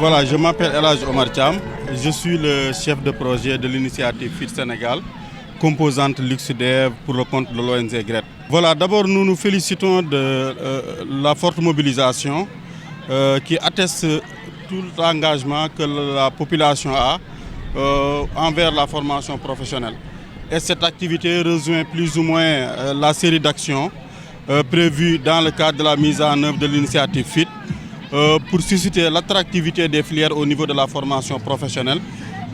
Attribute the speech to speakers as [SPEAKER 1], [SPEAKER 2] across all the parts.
[SPEAKER 1] Voilà, je m'appelle Elhadj Omar Thiam, je suis le chef de projet de l'initiative FIT Sénégal, composante LuxDev pour le compte de l'ONG GRET. Voilà, d'abord nous nous félicitons de la forte mobilisation qui atteste tout l'engagement que la population a envers la formation professionnelle. Et cette activité rejoint plus ou moins la série d'actions prévues dans le cadre de la mise en œuvre de l'initiative FIT pour susciter l'attractivité des filières au niveau de la formation professionnelle,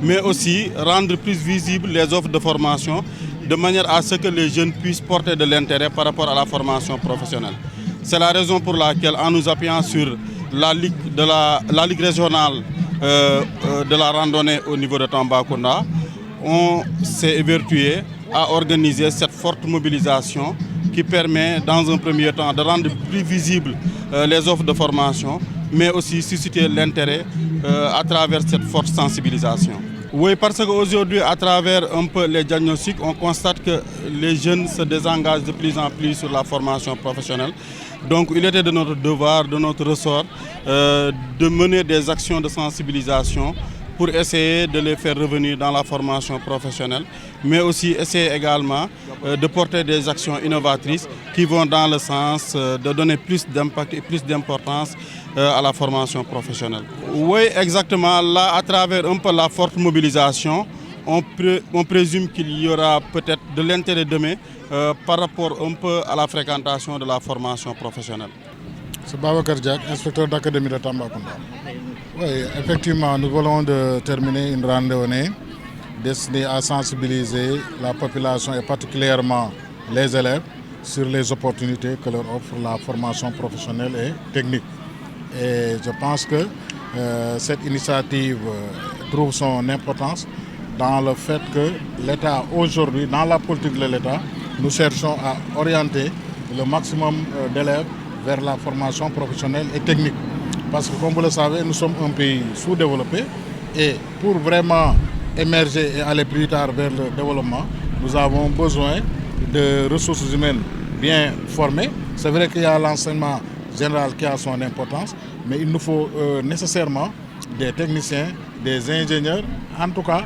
[SPEAKER 1] mais aussi rendre plus visibles les offres de formation de manière à ce que les jeunes puissent porter de l'intérêt par rapport à la formation professionnelle. C'est la raison pour laquelle, en nous appuyant sur la Ligue régionale de la randonnée au niveau de Tambacounda, on s'est évertué à organiser cette forte mobilisation qui permet dans un premier temps de rendre plus visibles les offres de formation, mais aussi susciter l'intérêt à travers cette forte sensibilisation. Oui, parce qu'aujourd'hui, à travers un peu les diagnostics, on constate que les jeunes se désengagent de plus en plus sur la formation professionnelle. Donc il était de notre devoir, de notre ressort, de mener des actions de sensibilisation pour essayer de les faire revenir dans la formation professionnelle, mais aussi essayer également de porter des actions innovatrices qui vont dans le sens de donner plus d'impact et plus d'importance à la formation professionnelle. Oui, exactement. Là, à travers un peu la forte mobilisation, on présume qu'il y aura peut-être de l'intérêt demain par rapport un peu à la fréquentation de la formation professionnelle.
[SPEAKER 2] C'est Babacar Diak, inspecteur d'académie de Tambacounda. Oui, effectivement, nous venons de terminer une randonnée destinée à sensibiliser la population et particulièrement les élèves sur les opportunités que leur offre la formation professionnelle et technique. Et je pense que cette initiative trouve son importance dans le fait que l'État aujourd'hui, dans la politique de l'État, nous cherchons à orienter le maximum d'élèves vers la formation professionnelle et technique. Parce que comme vous le savez, nous sommes un pays sous-développé et pour vraiment émerger et aller plus tard vers le développement, nous avons besoin de ressources humaines bien formées. C'est vrai qu'il y a l'enseignement général qui a son importance, mais il nous faut nécessairement des techniciens, des ingénieurs, en tout cas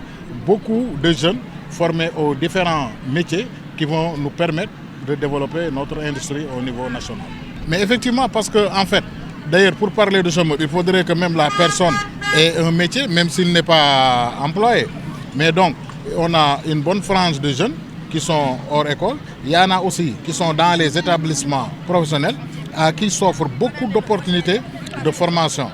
[SPEAKER 2] beaucoup de jeunes formés aux différents métiers qui vont nous permettre de développer notre industrie au niveau national. Mais effectivement, parce qu'en fait, d'ailleurs, pour parler de chômage, il faudrait que même la personne ait un métier, même s'il n'est pas employé. Mais donc, on a une bonne frange de jeunes qui sont hors école. Il y en a aussi qui sont dans les établissements professionnels, à qui s'offrent beaucoup d'opportunités de formation.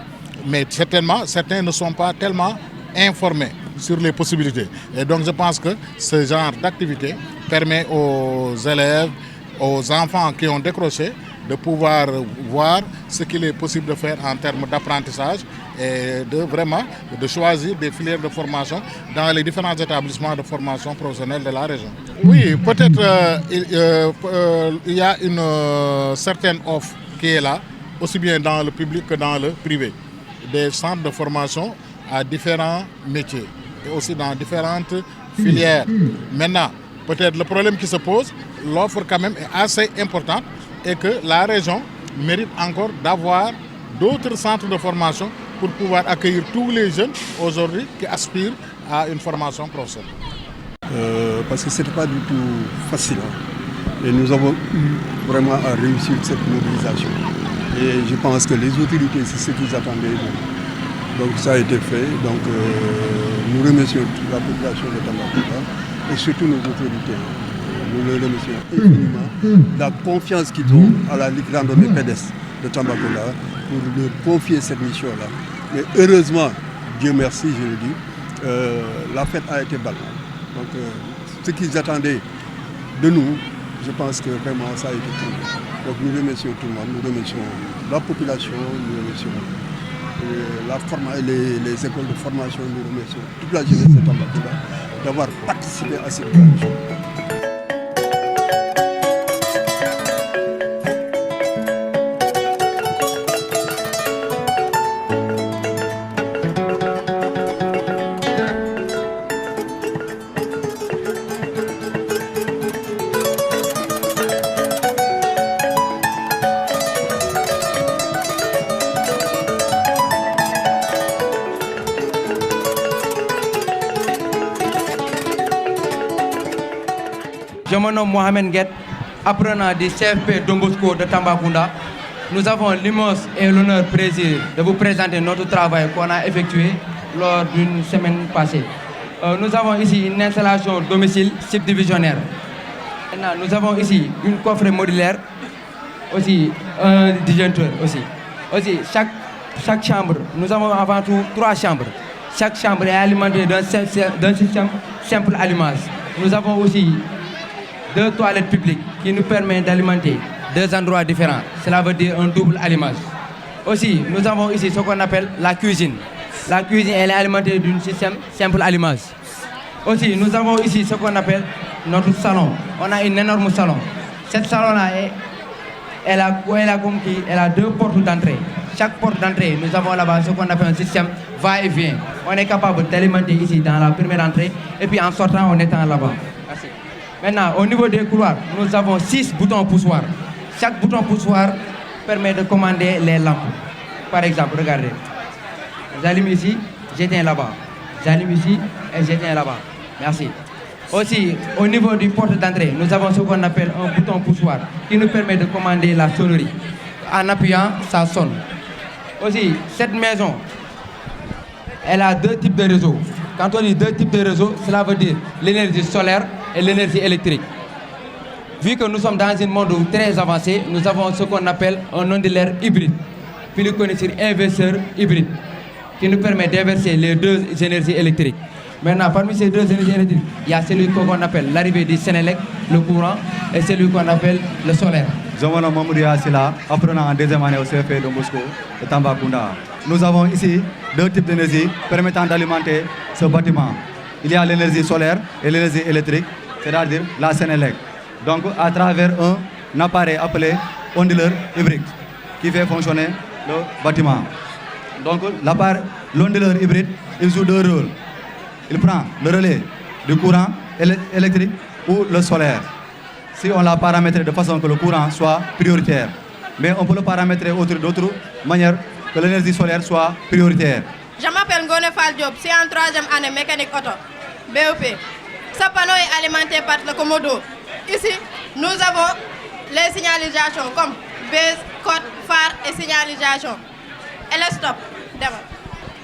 [SPEAKER 2] Mais certainement, certains ne sont pas tellement informés sur les possibilités. Et donc, je pense que ce genre d'activité permet aux élèves, aux enfants qui ont décroché, de pouvoir voir ce qu'il est possible de faire en termes d'apprentissage et de choisir des filières de formation dans les différents établissements de formation professionnelle de la région. Oui, peut-être il y a une certaine offre qui est là, aussi bien dans le public que dans le privé. Des centres de formation à différents métiers et aussi dans différentes filières. Maintenant, peut-être le problème qui se pose, l'offre quand même est assez importante et que la région mérite encore d'avoir d'autres centres de formation pour pouvoir accueillir tous les jeunes aujourd'hui qui aspirent à une formation professionnelle.
[SPEAKER 3] Parce que ce n'était pas du tout facile. Et nous avons eu vraiment à réussir cette mobilisation. Et je pense que les autorités, c'est ce qu'ils attendaient. Donc ça a été fait. Donc nous remercions toute la population de Tambacounda et surtout nos autorités. Nous les remercions infiniment la confiance qu'ils ont à la Ligue randonnée pédestre de Tambacounda pour leur confier cette mission-là. Mais heureusement, Dieu merci, je le dis, la fête a été belle. Donc ce qu'ils attendaient de nous, je pense que vraiment ça a été tout. Donc nous remercions tout le monde, nous remercions la population, nous remercions les écoles de formation, nous remercions toute la jeunesse de Tambacounda d'avoir participé à cette tradition.
[SPEAKER 4] Je me nomme Mohamed Nguet, apprenant du CFP Don Bosco de Tambacounda. Nous avons l'immense et l'honneur plaisir de vous présenter notre travail qu'on a effectué lors d'une semaine passée. Nous avons ici une installation domicile subdivisionnaire. Nous avons ici une coffre modulaire, aussi un disjoncteur aussi. Aussi, chaque chambre, nous avons avant tout 3 chambres. Chaque chambre est alimentée d'un système simple allumage. Nous avons aussi 2 toilettes publiques qui nous permettent d'alimenter 2 endroits différents. Cela veut dire un double allumage. Aussi, nous avons ici ce qu'on appelle la cuisine. La cuisine, elle est alimentée d'un système simple allumage. Aussi, nous avons ici ce qu'on appelle notre salon. On a un énorme salon. Cette salon-là, elle a 2 portes d'entrée. Chaque porte d'entrée, nous avons là-bas ce qu'on appelle un système va-et-vient. On est capable d'alimenter ici dans la première entrée et puis en sortant, on étend là-bas. Merci. Maintenant, au niveau des couloirs, nous avons 6 boutons poussoirs. Chaque bouton poussoir permet de commander les lampes. Par exemple, regardez. J'allume ici, j'éteins là-bas. J'allume ici et j'éteins là-bas. Merci. Aussi, au niveau du porte d'entrée, nous avons ce qu'on appelle un bouton poussoir qui nous permet de commander la sonnerie. En appuyant, ça sonne. Aussi, cette maison, elle a 2 types de réseaux. Quand on dit 2 types de réseaux, cela veut dire l'énergie solaire et l'énergie électrique. Vu que nous sommes dans un monde très avancé, nous avons ce qu'on appelle un ondulaire hybride, plus connu sur inverseur hybride, qui nous permet d'inverser les 2 énergies électriques. Maintenant, parmi ces 2 énergies électriques, il y a celui qu'on appelle l'arrivée du Sénélec, le courant, et celui qu'on appelle le solaire.
[SPEAKER 5] Je me nomme Mamoudou Yassila, apprenant en 2e année au CFP Don Bosco de Tambacounda. Nous avons ici 2 types d'énergie permettant d'alimenter ce bâtiment. Il y a l'énergie solaire et l'énergie électrique, c'est-à-dire la Sénélec. Donc, à travers un appareil appelé onduleur hybride qui fait fonctionner le bâtiment. Donc, l'onduleur hybride, il joue 2 rôles. Il prend le relais du courant électrique ou le solaire. Si on l'a paramétré de façon que le courant soit prioritaire. Mais on peut le paramétrer d'autres manières que l'énergie solaire soit prioritaire.
[SPEAKER 6] Je m'appelle Ngone Fall Diop, c'est en 3e année mécanique auto, BEP. Ce panneau est alimenté par le commodo. Ici, nous avons les signalisations comme base, code, phare et signalisation. Et le stop.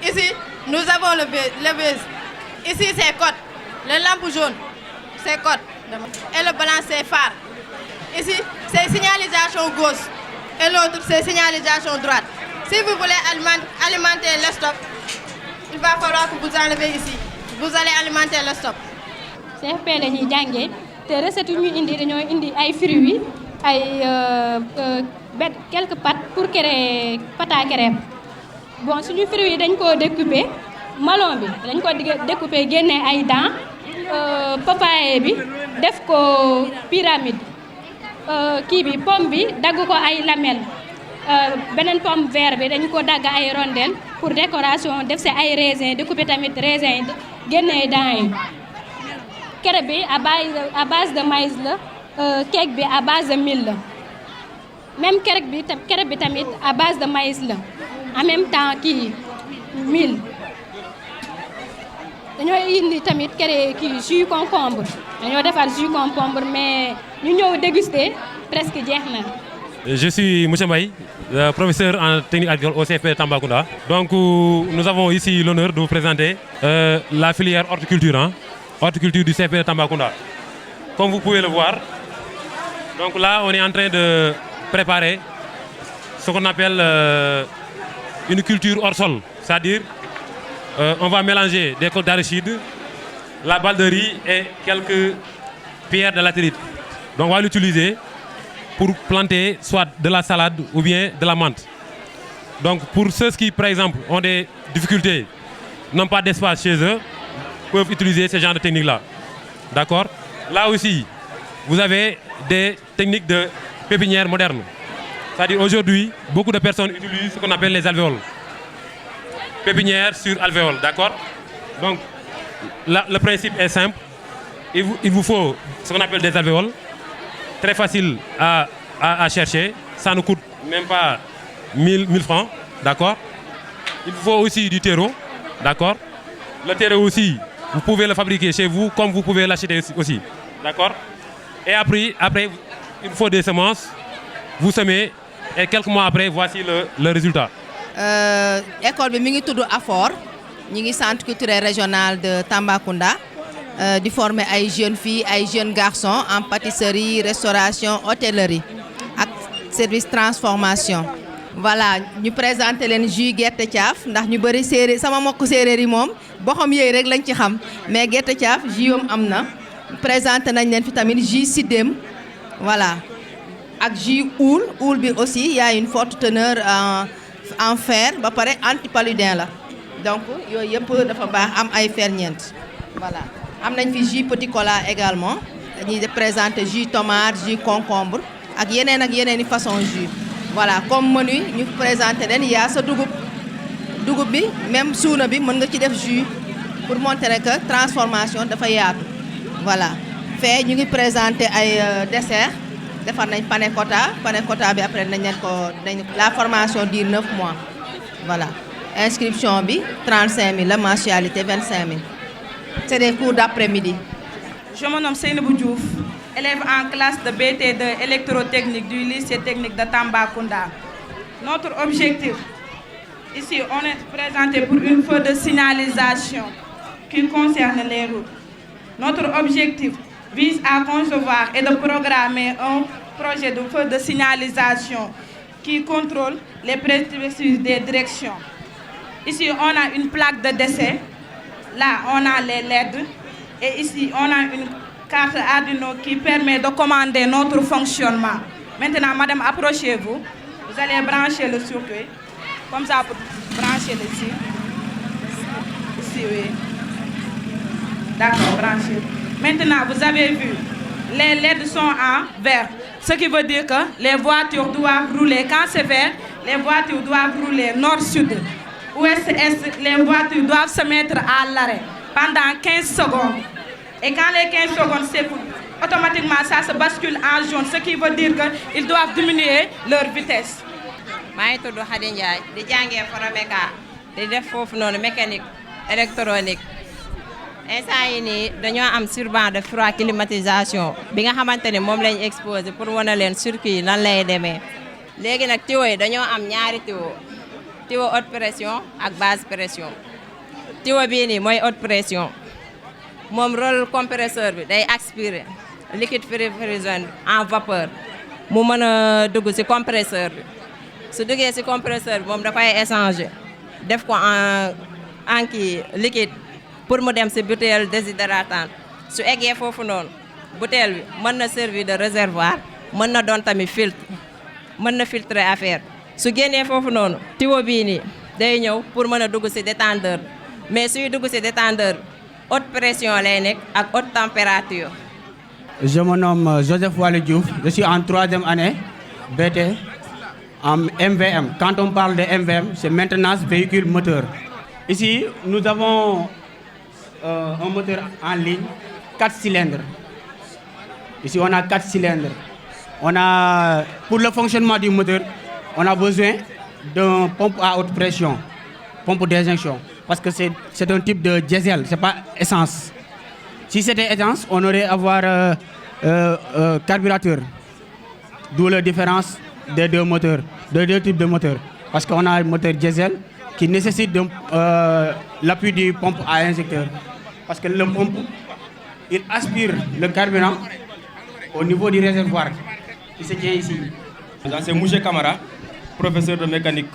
[SPEAKER 6] Ici, nous avons le base. Ici, c'est code. Le lampe jaune, c'est code. Et le blanc, c'est phare. Ici, c'est signalisation gauche. Et l'autre, c'est signalisation droite. Si vous voulez alimenter le stop, il va falloir que vous enlevez ici. Vous allez alimenter le stop.
[SPEAKER 7] CFP la ñuy jàngee te recette yu ñu indi dañoo indi ay fruits ay quelques pâtes pour créer pâte à crêpes. Bon suñu fruits yi dañ koo découper melon bi dañ ko découper génne ay dents papaye bi def ko pyramide kii bi pomme bi dagg ko ay lamelles beneen pomme vert bi dañ ko dagg ay rondelles pour décoration def si ay raisins découper tamit raisins génne dents yi. Crêpe bi à base de maïs la cake bi à base de mil la même crêpe bi tamit à base de maïs la en même temps kii mil. Dañoo indi tamit créé kii jus concombre dañoo defar jus concombre mais ñu ñëw déguster presque jeex na.
[SPEAKER 8] Je suis M. Mbaye, professeur en technique agricole au CFP Tambacounda. Donc nous avons ici l'honneur de vous présenter la filière horticulture. Horticulture du CFP de Tambacounda. Comme vous pouvez le voir, donc là on est en train de préparer ce qu'on appelle une culture hors sol, c'est-à-dire on va mélanger des côtes d'arachide, la balle de riz et quelques pierres de latérite. Donc on va l'utiliser pour planter soit de la salade ou bien de la menthe. Donc pour ceux qui par exemple ont des difficultés, n'ont pas d'espace chez eux, peuvent utiliser ce genre de technique-là. D'accord? Là aussi, vous avez des techniques de pépinière moderne. C'est-à-dire aujourd'hui, beaucoup de personnes utilisent ce qu'on appelle les alvéoles. Pépinière sur alvéole, d'accord? Donc, là, le principe est simple. Il vous faut ce qu'on appelle des alvéoles. Très facile à chercher. Ça ne coûte même pas 1000 francs, d'accord? Il vous faut aussi du terreau, d'accord? Le terreau aussi, vous pouvez le fabriquer chez vous comme vous pouvez l'acheter aussi, d'accord? Et après, il faut des semences, vous semez, et quelques mois après, voici le résultat.
[SPEAKER 6] École bi mi ngi tudd AFOR ñi ngi centre culturel régional de Tambacounda di former ay jeunes filles ay jeunes garçons en pâtisserie, restauration, hôtellerie ak service transformation. Voilà ñu présenter leen jus gerte caaf ndax ñu bëri séeréer sama mbokku séeréer yi moom boxam yooyu rek lañ ci xam mais gerte caaf jus yom am na présenté nañ leen fi tamit jus sidem voilà ak jus oul bi aussi y a une forte teneur en fer ba pare antipaludin la donc yooyu yëpp dafa baax am ay ferñeent voilà am nañ fi jus petit cola également dañuy présenter jus tomate jus concombre ak yeneen i façon jus voilà comme menu ñu présenter leen yaa sa dugub bi même suuna bi mën nga ci def jus pour montrer que transformation dafa yaatu voilà fee ñu ngi présenter ay dessert defar nañ panna cotta bi après la formation dure 9 mois voilà inscription bi 35 000 la mensualité 25 000 c'est des cours d'après-midi.
[SPEAKER 9] Je me nomme Seynabou Diouf, élève en classe de BT2 électrotechnique du lycée technique de Tambacounda. Notre objectif, ici on est présenté pour une feuille de signalisation qui concerne les routes. Notre objectif vise à concevoir et de programmer un projet de feuille de signalisation qui contrôle les prescriptions des directions. Ici, on a une plaque de décès. Là, on a les LED. Et ici, on a une carte Arduino qui permet de commander notre fonctionnement. Maintenant, madame, approchez-vous. Vous allez brancher le circuit. Comme ça, pour brancher le circuit. Ici, oui. D'accord, branchez. Maintenant, vous avez vu, les LED sont en vert. Ce qui veut dire que les voitures doivent rouler. Quand c'est vert, les voitures doivent rouler nord-sud. Ouest-est, les voitures doivent se mettre à l'arrêt pendant 15 secondes. Et quand les 15 secondes s'écoulent, automatiquement ça se bascule en jaune, ce qui veut dire qu'ils doivent diminuer leur vitesse.
[SPEAKER 10] Je suis Khady Ndiaye, je suis Foraméca, je suis mécanique électronique. Instant yi nii dañoo am surban de froid climatisation bi nga xamante ne moom lañ exposé pour wane leen circuit yi nan lay demee léegi nag tuyau yi dañoo am ñaari tuyau haute pression ak basse pression tuyau bii nii mooy haute pression moom rôle compresseur bi day aspirer liquide refrigerant en vapeur mu mën a dugg ci compresseur bi su duggee ci compresseur bi moom da koy échanger def ko en kii liquide pour mu dem ci bouteille déshydratante su eggee foofu noonu bouteille bi mën na servir de réservoir mën na doon tamit filtre mën na filtrer affaire su génnee foofu noonu tuyau bii nii day ñëw pour mën a dugg ci détendeur mais suy dugg ci détendeur haute pression lay nekk ak haute température.
[SPEAKER 11] Je me nomme Joseph Waly Diouf, je suis en 3e année BT en MVM. Quand on parle de MVM, c'est maintenance véhicule moteur. Ici, nous avons un moteur en ligne, 4 cylindres. Ici, on a 4 cylindres. Pour le fonctionnement du moteur, on a besoin d'une pompe à haute pression, pompe d'injection, parce que c'est un type de diesel, ce n'est pas essence. Si c'était essence, on aurait avoir carburateur, d'où la différence des deux moteurs, des deux types de moteurs. Parce qu'on a un moteur diesel qui nécessite l'appui du pompe à injecteur. Parce que le pompe, il aspire le carburant au niveau du réservoir qui se tient ici.
[SPEAKER 12] C'est Mouché Kamara, professeur de mécanique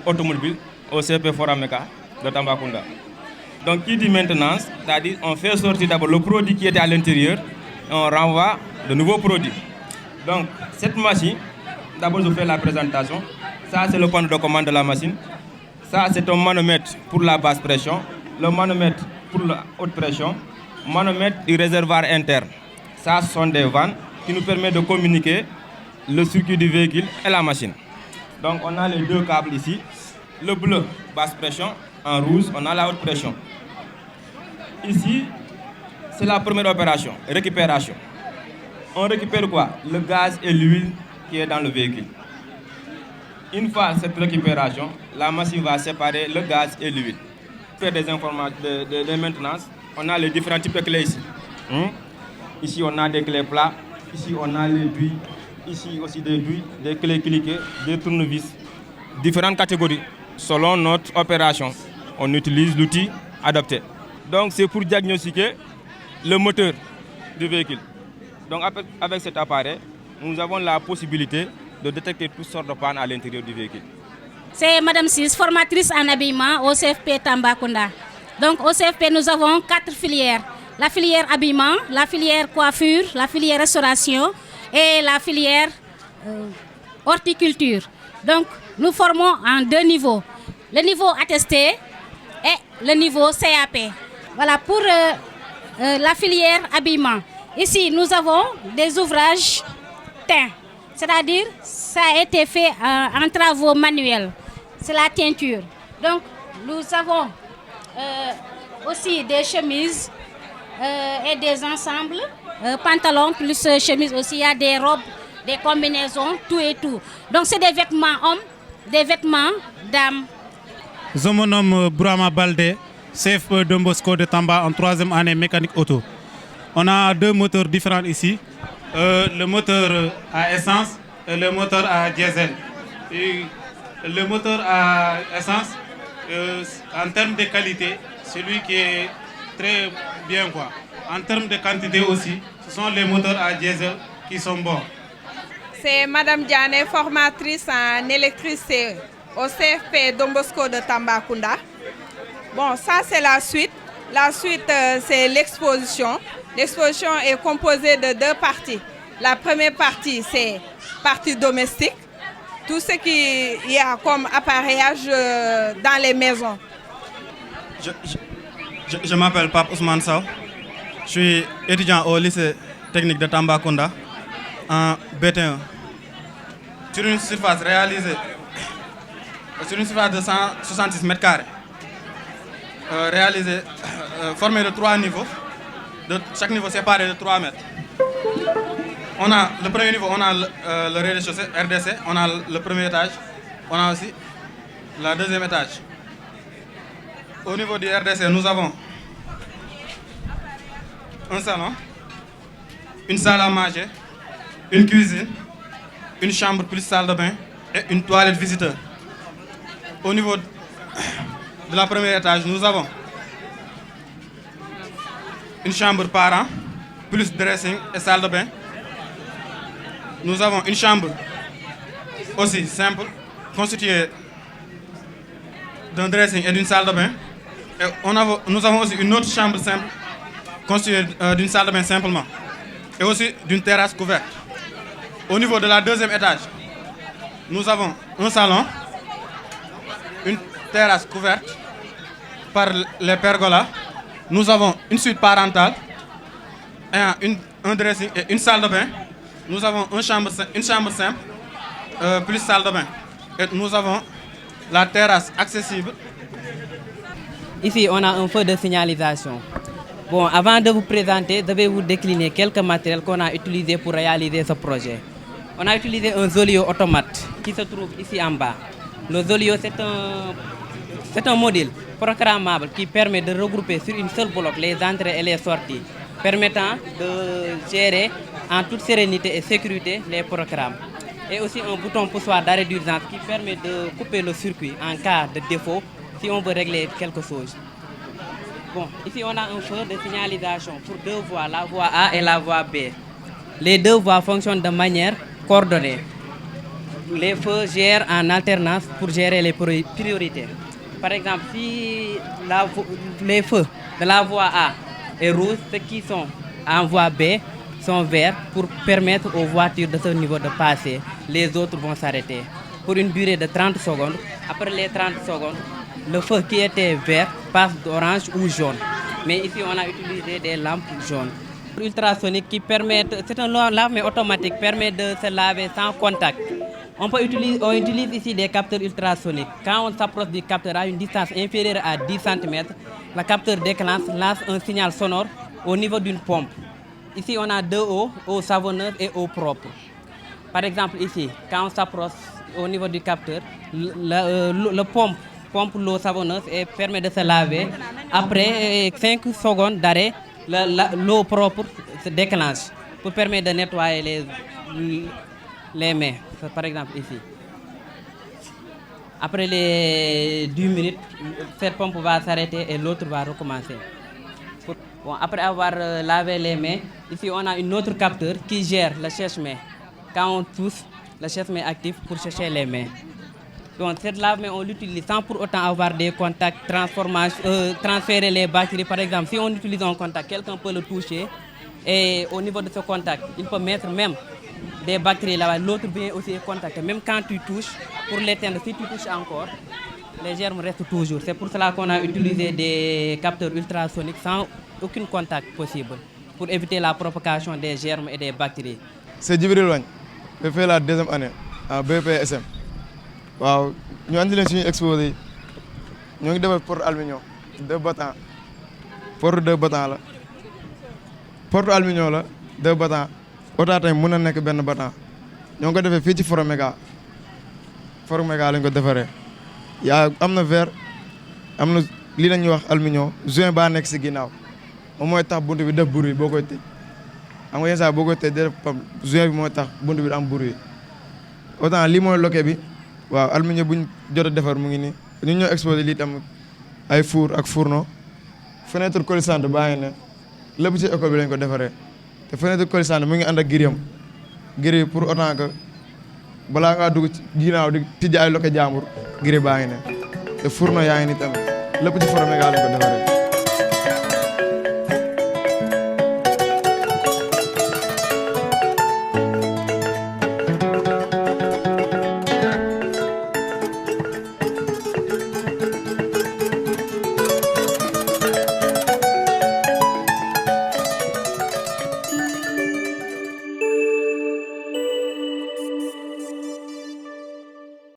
[SPEAKER 12] automobile au CP Foraméca de Tambacounda. Donc, qui dit maintenance, c'est-à-dire on fait sortir d'abord le produit qui était à l'intérieur et on renvoie de nouveaux produits. Donc, cette machine, d'abord je fais la présentation. Ça, c'est le panneau de commande de la machine. Ça, c'est un manomètre pour la basse pression, le manomètre pour la haute pression, manomètre du réservoir interne. Ça, ce sont des vannes qui nous permettent de communiquer le circuit du véhicule et la machine. Donc, on a les deux câbles ici. Le bleu, basse pression. En rouge, on a la haute pression. Ici, c'est la première opération, récupération. On récupère quoi? Le gaz et l'huile qui est dans le véhicule. Une fois cette récupération, la machine va séparer le gaz et l'huile. Pour faire des informations de maintenance, on a les différents types de clés ici. Ici, on a des clés plats. Ici, on a les douilles. Ici aussi des douilles, des clés cliquées, des tournevis. Différentes catégories. Selon notre opération, on utilise l'outil adapté. Donc, c'est pour diagnostiquer le moteur du véhicule. Donc, avec cet appareil, nous avons la possibilité de détecter toutes sortes de pannes à l'intérieur du véhicule.
[SPEAKER 13] C'est Madame Sis, formatrice en habillement au CFP Tambacounda. Donc au CFP, nous avons 4 filières. La filière habillement, la filière coiffure, la filière restauration et la filière horticulture. Donc nous formons en 2 niveaux. Le niveau attesté et le niveau CAP. Voilà pour la filière habillement. Ici, nous avons des ouvrages teints. C'est-à-dire, ça a été fait en travaux manuels. C'est la teinture. Donc, nous avons aussi des chemises et des ensembles, pantalons plus chemises aussi. Il y a des robes, des combinaisons, tout et tout. Donc, c'est des vêtements hommes, des vêtements dames.
[SPEAKER 14] Je me nomme Brahma Baldé, CFP Don Bosco de Tamba en 3e année mécanique auto. On a 2 moteurs différents ici. Le moteur à essence et le moteur à diesel. Et le moteur à essence, en termes de qualité, c'est lui qui est très bien, quoi. En termes de quantité aussi, ce sont les moteurs à diesel qui sont bons.
[SPEAKER 9] C'est Madame Diane, formatrice en électricité au CFP Don Bosco de Tambacounda. Bon, ça c'est la suite. La suite, c'est l'exposition. L'exposition est composée de 2 parties. La première partie, c'est partie domestique. Tout ce qu'il y a comme appareillage dans les maisons.
[SPEAKER 15] Je m'appelle Pape Ousmane Sow. Je suis étudiant au lycée technique de Tambacounda en BT1. Sur une surface réalisée, sur une surface de 166 mètres carrés, formée de 3 niveaux, chaque niveau séparé de 3 mètres. On a le premier niveau, on a le rez-de-chaussée, RDC, on a le premier étage, on a aussi le 2e étage. Au niveau du RDC, nous avons un salon, une salle à manger, une cuisine, une chambre plus salle de bain et une toilette visiteur. Au niveau de la première étage, nous avons une chambre parent, plus dressing et salle de bain. Nous avons une chambre aussi simple, constituée d'un dressing et d'une salle de bain. Et nous avons aussi une autre chambre simple, constituée d'une salle de bain simplement. Et aussi d'une terrasse couverte. Au niveau de la 2e étage, nous avons un salon, une terrasse couverte par les pergolas. Nous avons une suite parentale, un dressing et une salle de bain. Nous avons une chambre simple, plus salle de bain. Et nous avons la terrasse accessible.
[SPEAKER 16] Ici, on a un feu de signalisation. Bon, avant de vous présenter, je vais vous décliner quelques matériels qu'on a utilisés pour réaliser ce projet. On a utilisé un Zolio automate qui se trouve ici en bas. Le Zolio, c'est un module programmable qui permet de regrouper sur une seule bloc les entrées et les sorties, permettant de gérer en toute sérénité et sécurité les programmes. Et aussi un bouton poussoir d'arrêt d'urgence qui permet de couper le circuit en cas de défaut si on veut régler quelque chose. Bon, ici on a un feu de signalisation pour 2 voies, la voie A et la voie B. Les 2 voies fonctionnent de manière coordonnée. Les feux gèrent en alternance pour gérer les priorités. Par exemple, si les feux de la voie A est rouge, ceux qui sont en voie B sont verts pour permettre aux voitures de ce niveau de passer. Les autres vont s'arrêter pour une durée de 30 secondes. Après les 30 secondes, le feu qui était vert passe d'orange ou jaune. Mais ici, on a utilisé des lampes jaunes. Ultrasonique qui permet, c'est un lave-mains automatique, permet de se laver sans contact. On utilise ici des capteurs ultrasoniques. Quand on s'approche du capteur à une distance inférieure à 10 cm, le capteur déclenche, lance un signal sonore au niveau d'une pompe. Ici, on a 2 eau savonneuse et eau propre. Par exemple, ici, quand on s'approche au niveau du capteur, le pompe l'eau savonneuse et permet de se laver. Après 5 secondes d'arrêt, l'eau propre se déclenche pour permettre de nettoyer les mains, par exemple ici. Après les 10 minutes, cette pompe va s'arrêter et l'autre va recommencer. Bon, après avoir lavé les mains, ici on a une autre capteur qui gère le sèche-main. Quand on touche, le sèche-main active pour sécher les mains. Donc cette lave-main, on l'utilise sans pour autant avoir des contacts, transférer les bactéries. Par exemple, si on utilise un contact, quelqu'un peut le toucher et au niveau de ce contact, il peut mettre même des bactéries là-bas. L'autre vient aussi contacter. Même quand tu touches, pour l'éteindre, si tu touches encore, les germes restent toujours. C'est pour cela qu'on a utilisé des capteurs ultrasoniques sans aucun contact possible pour éviter la propagation des germes et des bactéries.
[SPEAKER 17] C'est Djibril Wagne, je fais la deuxième année en BPSM. Waaw ñu andi leen suñu exposé ñoo ngi defar porte aluminium 2 battants porte 2 battants la porte aluminium la 2 battants otaa tamit mën na nekk benn battant ñoo ngi ko defee fii ci Foromega lañ ko defaree yaa am na verre am na lii la ñuy wax aluminium joint baa nekk si ginnaaw moom mooy tax bunt bi def bruit boo koy tëj xam nga yenn saa boo koy tëj def pam joint bi mooy tax bunt bi am bruit autant lii mooy loquet bi waaw aluminium buñ jot a defar mu ngi nii ñu ñoo exposé lii tam ay four ak fourneau fenêtre coulissante baa ngi ne lépp ci école bi lañ ko defaree te fenêtre coulissante mu ngi ànd ak grille pour autant que balaa ngaa dugg ci ginnaaw di tijji ay loquet jàmbur grille baa ngi ne te fourneau yaa ngi nii tamit lépp ci Foromega lañ ko defaree